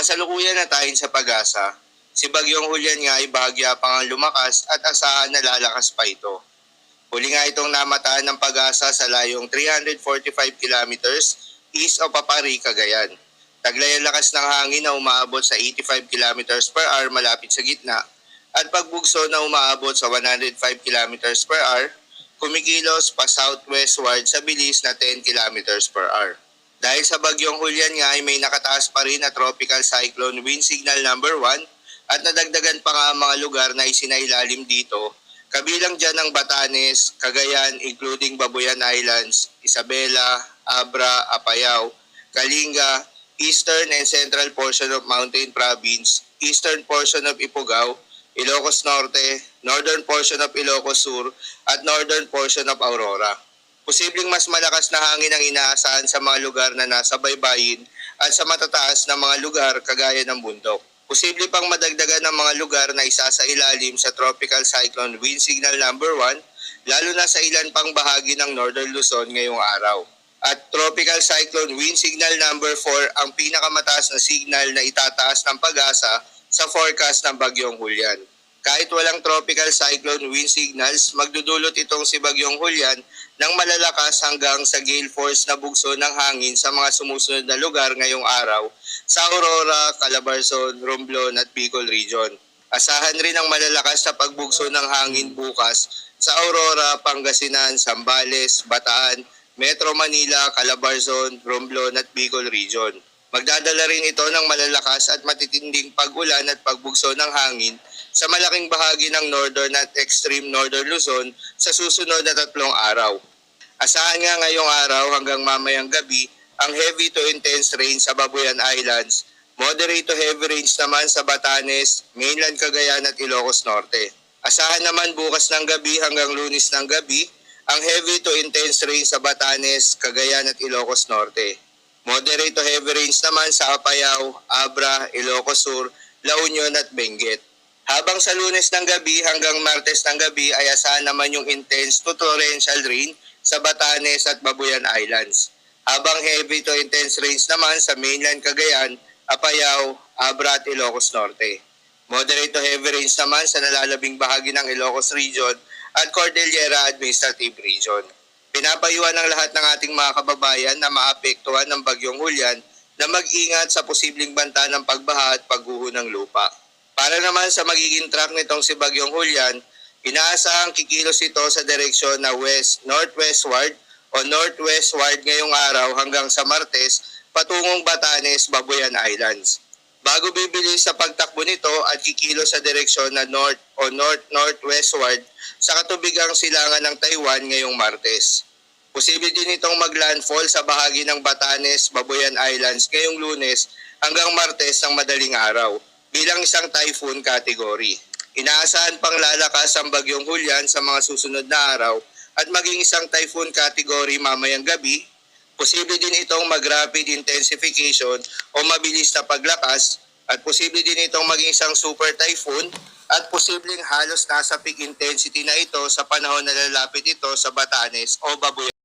kasalukuyan na tayo sa pag-asa, si Bagyong Julian nga ay bahagya pang lumakas at asahan na lalakas pa ito. Huli nga itong namataan ng pag-asa sa layong 345 kilometers east of Papari, Cagayan. Taglay ang lakas ng hangin na umaabot sa 85 kilometers per hour malapit sa gitna at pagbugso na umaabot sa 105 kilometers per hour, kumikilos pa southwestward sa bilis na 10 kilometers per hour. Dahil sa Bagyong Julian nga ay may nakataas pa rin na tropical cyclone wind signal number 1 at nadagdagan pa nga ang mga lugar na isinailalim dito, kabilang dyan ang Batanes, Cagayan including Babuyan Islands, Isabela, Abra, Apayao, Kalinga, eastern and central portion of Mountain Province, eastern portion of Ifugao, Ilocos Norte, northern portion of Ilocos Sur at northern portion of Aurora. Posibleng mas malakas na hangin ang inaasahan sa mga lugar na nasa baybayin at sa matataas na mga lugar kagaya ng bundok. Posible pang madagdagan ng mga lugar na isa sa ilalim sa tropical cyclone wind signal number 1, lalo na sa ilan pang bahagi ng northern Luzon ngayong araw. At tropical cyclone wind signal number 4 ang pinakamataas na signal na itataas ng pag-asa sa forecast ng Bagyong Julian. Kahit walang tropical cyclone wind signals, magdudulot itong si Bagyong Julian ng malalakas hanggang sa gale force na bugso ng hangin sa mga sumusunod na lugar ngayong araw sa Aurora, Calabarzon, Romblon at Bicol Region. Asahan rin ang malalakas na pagbugso ng hangin bukas sa Aurora, Pangasinan, Zambales, Bataan, Metro Manila, Calabarzon, Romblon at Bicol Region. Magdadala rin ito ng malalakas at matitinding pag-ulan at pagbugso ng hangin sa malaking bahagi ng northern at extreme northern Luzon sa susunod na 3 araw. Asahan nga ngayong araw hanggang mamayang gabi ang heavy to intense rain sa Babuyan Islands, moderate to heavy rains naman sa Batanes, mainland Cagayan at Ilocos Norte. Asahan naman bukas ng gabi hanggang Lunes ng gabi ang heavy to intense rain sa Batanes, Cagayan at Ilocos Norte. Moderate to heavy rains naman sa Apayao, Abra, Ilocos Sur, La Union at Benguet. Habang sa Lunes ng gabi hanggang Martes ng gabi ay asahan naman yung intense to torrential rain sa Batanes at Babuyan Islands. Habang heavy to intense rains naman sa mainland Cagayan, Apayao, Abra at Ilocos Norte. Moderate to heavy rains naman sa nalalabing bahagi ng Ilocos Region at Cordillera Administrative Region. Pinapayuhan ng lahat ng ating mga kababayan na maapektuhan ng Bagyong Julian na mag-ingat sa posibleng banta ng pagbaha at pagguho ng lupa. Para naman sa magiging track nitong si Bagyong Julian, inaasahang kikilos ito sa direksyon na west-northwestward o northwestward ngayong araw hanggang sa Martes patungong Batanes, Babuyan Islands. Bago bibilis sa pagtakbo nito at kikilos sa direksyon na north o north-northwestward sa katubigang silangan ng Taiwan ngayong Martes. Posible din itong maglandfall sa bahagi ng Batanes, Babuyan Islands ngayong Lunes hanggang Martes ng madaling araw bilang isang typhoon category. Inaasahan pang lalakas ang Bagyong Julian sa mga susunod na araw at maging isang typhoon category mamayang gabi. Posible din itong mag-rapid intensification o mabilis na paglakas at posible din itong maging isang super typhoon at posibleng halos nasa peak intensity na ito sa panahon na lalapit ito sa Batanes o Babuyan.